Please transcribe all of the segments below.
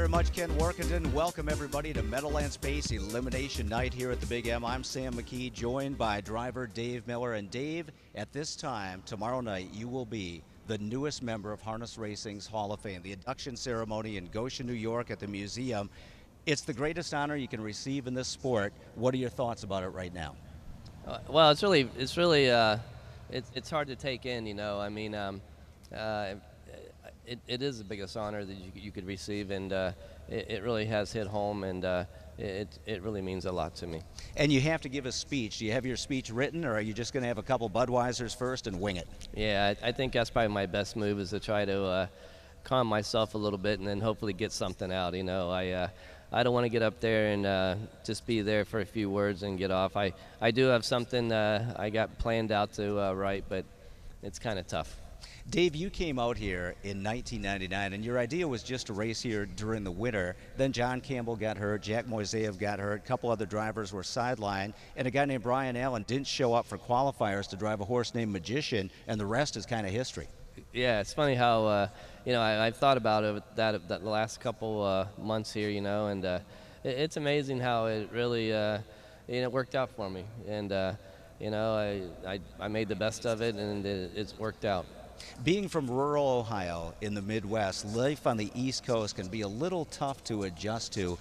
very much, Ken Workington. Welcome, everybody, to Meadowlands Pace Elimination Night here at the Big M. I'm Sam McKee, joined by driver Dave Miller. And Dave, at this time, tomorrow night, you will be the newest member of Harness Racing's Hall of Fame, the induction ceremony in Goshen, New York at the museum. It's the greatest honor you can receive in this sport. What are your thoughts about it right now? Well, it's hard to take in, you know. I mean, it is the biggest honor that you could receive, and it really has hit home, and it really means a lot to me. And you have to give a speech. Do you have your speech written, or are you just going to have a couple Budweisers first and wing it? Yeah, I think that's probably my best move, is to try to calm myself a little bit and then hopefully get something out. You know, I don't want to get up there and just be there for a few words and get off. I do have something I got planned out to write, but it's kind of tough. Dave, you came out here in 1999, and your idea was just to race here during the winter. Then John Campbell got hurt, Jack Moiseyev got hurt, a couple other drivers were sidelined, and a guy named Brian Allen didn't show up for qualifiers to drive a horse named Magician, and the rest is kind of history. Yeah, it's funny how, you know, I've thought about that the last couple months here, you know, and it's amazing how it really, you know, worked out for me. And, you know, I made the best of it, and it's worked out. Being from rural Ohio in the Midwest, life on the East Coast can be a little tough to adjust to.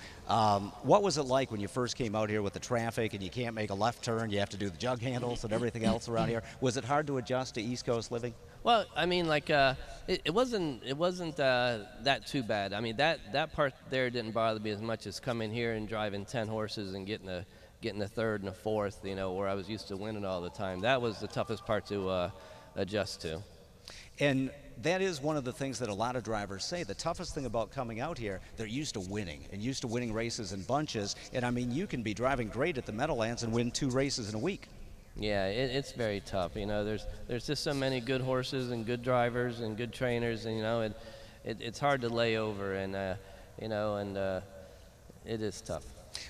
What was it like when you first came out here with the traffic and you can't make a left turn, you have to do the jug handles and everything else around here? Was it hard to adjust to East Coast living? Well, I mean, like, it wasn't that too bad. I mean, that part there didn't bother me as much as coming here and driving 10 horses and getting a third and a fourth, you know, where I was used to winning all the time. That was the toughest part to adjust to. And that is one of the things that a lot of drivers say. The toughest thing about coming out here, they're used to winning and used to winning races in bunches. And I mean, you can be driving great at the Meadowlands and win 2 races in a week. Yeah, it's very tough. You know, there's just so many good horses and good drivers and good trainers, and you know, it's hard to lay over, and you know, and it is tough.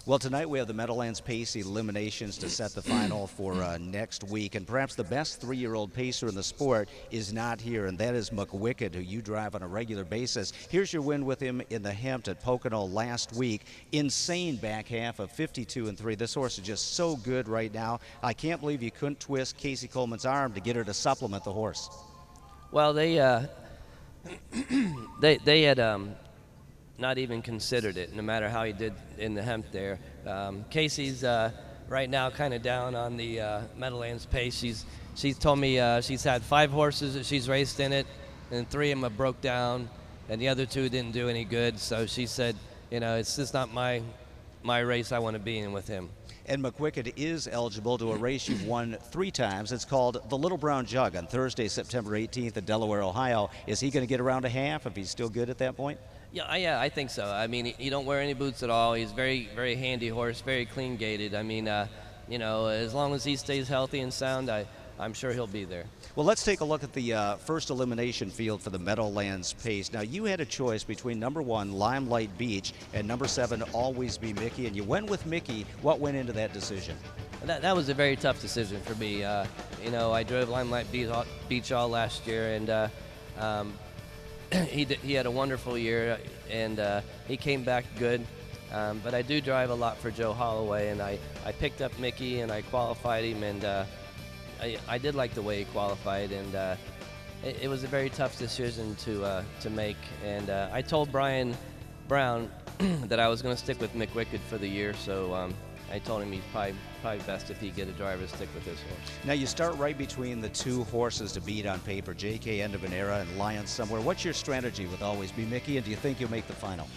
Well, tonight we have the Meadowlands Pace eliminations to set the final for next week, and perhaps the best 3-year-old pacer in the sport is not here, and that is McWicked, who you drive on a regular basis. Here's your win with him in the Hempt at Pocono last week. Insane back half of 52-3. This horse is just so good right now. I can't believe you couldn't twist Casey Coleman's arm to get her to supplement the horse. Well, they had not even considered it, no matter how he did in the Hemp there. Casey's right now kind of down on the Meadowlands Pace. She's told me she's had 5 horses that she's raced in it, and 3 of them have broke down, and the other 2 didn't do any good. So she said, you know, it's just not my race I want to be in with him. And McWicked is eligible to a race you've won 3 times. It's called the Little Brown Jug on Thursday, September 18th in Delaware, Ohio. Is he going to get around a half if he's still good at that point? Yeah, I think so. I mean, he don't wear any boots at all. He's very, very handy horse, very clean gaited. I mean, you know, as long as he stays healthy and sound, I'm sure he'll be there. Well, let's take a look at the first elimination field for the Meadowlands Pace. Now, you had a choice between number 1, Limelight Beach, and number 7, Always Be Mickey, and you went with Mickey. What went into that decision? That was a very tough decision for me. You know, I drove Limelight Beach all last year, and he had a wonderful year, and he came back good. But I do drive a lot for Joe Holloway, and I picked up Mickey and I qualified him, and I did like the way he qualified, and it was a very tough decision to make. And I told Brian Brown that I was going to stick with McWicked for the year, so I told him he's probably best if he get a driver to stick with this horse. Now you start right between the 2 horses to beat on paper, JK End of an Era and Lion Somewhere. What's your strategy with Always Be Mickey, and do you think you'll make the final?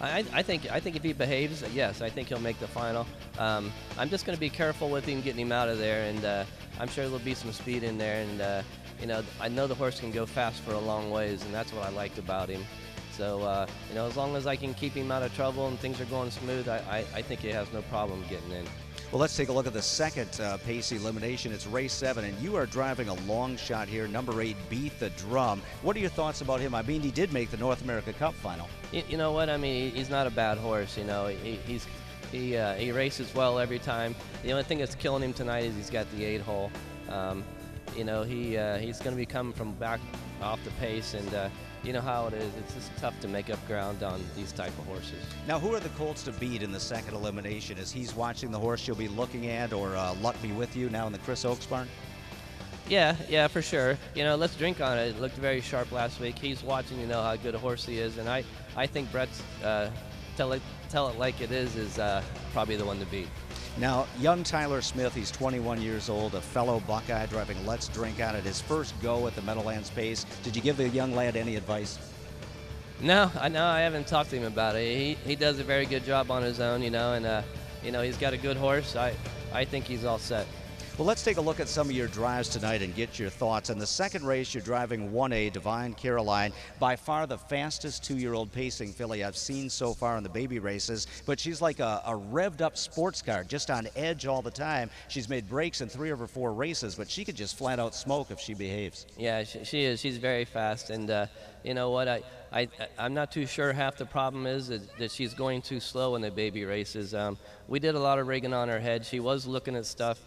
I think if he behaves, yes, I think he'll make the final. I'm just going to be careful with him, getting him out of there, and I'm sure there'll be some speed in there. And you know, I know the horse can go fast for a long ways, and that's what I liked about him. So, you know, as long as I can keep him out of trouble and things are going smooth, I think he has no problem getting in. Well, let's take a look at the second Pace elimination. It's race 7, and you are driving a long shot here. Number 8, Beat the Drum. What are your thoughts about him? I mean, he did make the North America Cup final. You know what? I mean, he's not a bad horse. You know, he races well every time. The only thing that's killing him tonight is he's got the 8 hole. he's going to be coming from back off the pace, and you know how it is. It's just tough to make up ground on these type of horses. Now, who are the colts to beat in the second elimination? Is he's watching the horse you'll be looking at, or Luck Be With You now in the Chris Oakes barn? Yeah, for sure. Let's Drink on it. It looked very sharp last week. He's watching, how good a horse he is, and I think Brett's Tell It Like It is probably the one to beat. Now, young Tyler Smith, he's 21 years old, a fellow Buckeye, driving Let's Drink on it, his first go at the Meadowlands Pace. Did you give the young lad any advice? No, I haven't talked to him about it. He does a very good job on his own, and he's got a good horse. I think he's all set. Well, let's take a look at some of your drives tonight and get your thoughts. In the second race, you're driving 1A, Divine Caroline, by far the fastest 2-year-old pacing filly I've seen so far in the baby races, but she's like a revved-up sports car, just on edge all the time. She's made breaks in 3 of her 4 races, but she could just flat-out smoke if she behaves. Yeah, she is. She's very fast, and you know what? I'm not too sure. Half the problem is that she's going too slow in the baby races. We did a lot of rigging on her head. She was looking at stuff.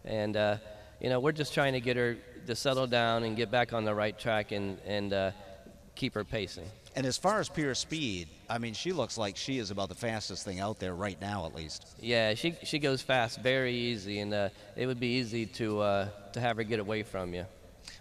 And, we're just trying to get her to settle down and get back on the right track and keep her pacing. And as far as pure speed, I mean, she looks like she is about the fastest thing out there right now, at least. Yeah, she goes fast, very easy, and it would be easy to have her get away from you.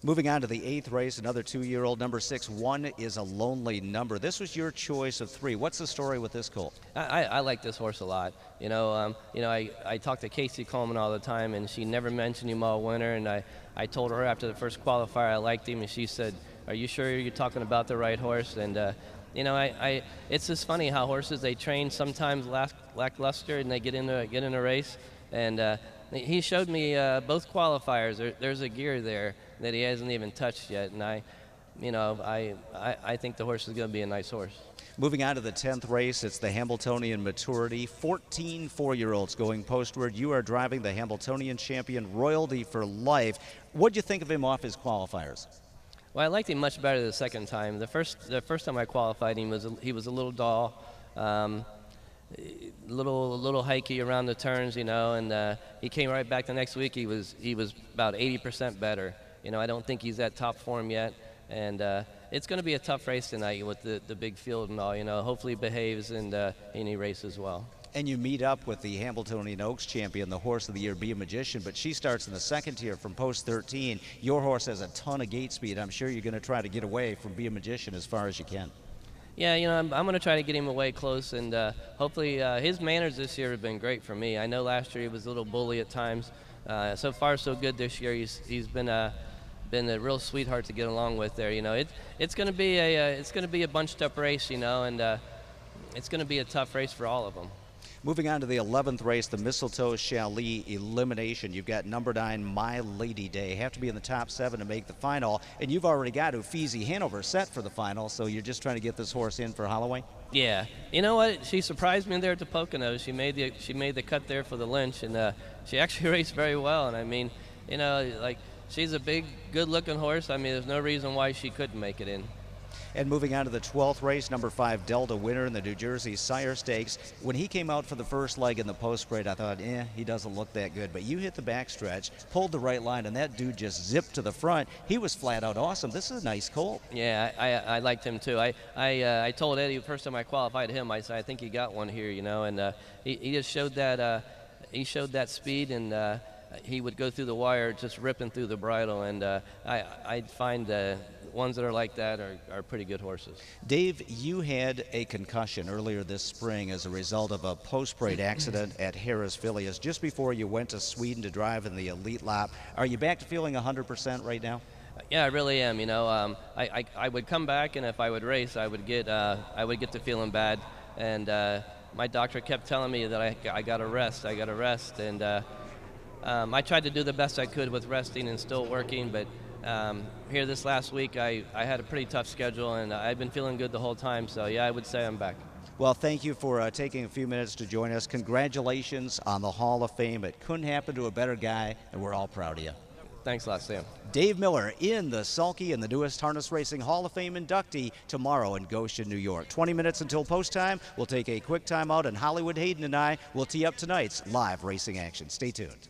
Moving on to the 8th race, another 2-year-old, number 6, One Is a Lonely Number. This was your choice of 3. What's the story with this colt? I like this horse a lot. I talk to Casey Coleman all the time, and she never mentioned him all winter. And I told her after the first qualifier I liked him, and she said, "Are you sure you're talking about the right horse?" And it's just funny how horses, they train sometimes lackluster, and they get in a race. And he showed me both qualifiers. There's a gear there that he hasn't even touched yet, and I think the horse is going to be a nice horse. Moving on to the 10th race, it's the Hambletonian Maturity. 14 4-year-olds going postward. You are driving the Hambletonian champion, Royalty for Life. What'd you think of him off his qualifiers? Well, I liked him much better the second time. The first time I qualified him, he was a little dull, little hikey around the turns, and he came right back the next week. He was about 80% better. I don't think he's at top form yet, and it's going to be a tough race tonight with the big field and all. Hopefully he behaves and he races well. And you meet up with the Hambletonian Oaks champion, the horse of the year, Be a Magician, but she starts in the second tier from post 13. Your horse has a ton of gate speed. I'm sure you're going to try to get away from Be a Magician as far as you can. Yeah, I'm going to try to get him away close, and hopefully his manners this year have been great for me. I know last year he was a little bully at times. So far, so good this year. He's been a real sweetheart to get along with there. It's going to be a bunched up race, and it's going to be a tough race for all of them. Moving on to the 11th race, the Mistletoe Chalet Elimination. You've got number 9, My Lady Day. Have to be in the top 7 to make the final. And you've already got Uffizi Hanover set for the final, so you're just trying to get this horse in for Holloway? Yeah. You know what? She surprised me there at the Poconos. She made the cut there for the Lynch, and she actually raced very well. And I mean, she's a big, good-looking horse. I mean, there's no reason why she couldn't make it in. And moving on to the 12th race, number 5, Delta Winner in the New Jersey Sire Stakes. When he came out for the first leg in the post grade, I thought, he doesn't look that good. But you hit the backstretch, pulled the right line, and that dude just zipped to the front. He was flat out awesome. This is a nice colt. Yeah, I liked him too. I told Eddie the first time I qualified him, I said, I think he got one here, and he just showed that that speed, and he would go through the wire just ripping through the bridle, and I find ones that are like that are pretty good horses. Dave, you had a concussion earlier this spring as a result of a post-parade accident at Harrah's Phileas just before you went to Sweden to drive in the Elite Lap. Are you back to feeling 100% right now? Yeah, I really am. I would come back, and if I would race, I would get to feeling bad, and my doctor kept telling me that I got to rest, and I tried to do the best I could with resting and still working, but here this last week I had a pretty tough schedule, and I've been feeling good the whole time, so yeah, I would say I'm back. Well, thank you for taking a few minutes to join us. Congratulations on the Hall of Fame. It couldn't happen to a better guy, and we're all proud of you. Thanks a lot, Sam. Dave Miller in the Sulky and the newest Harness Racing Hall of Fame inductee tomorrow in Goshen, New York. 20 minutes until post time. We'll take a quick time out, and Hollywood Hayden and I will tee up tonight's live racing action. Stay tuned.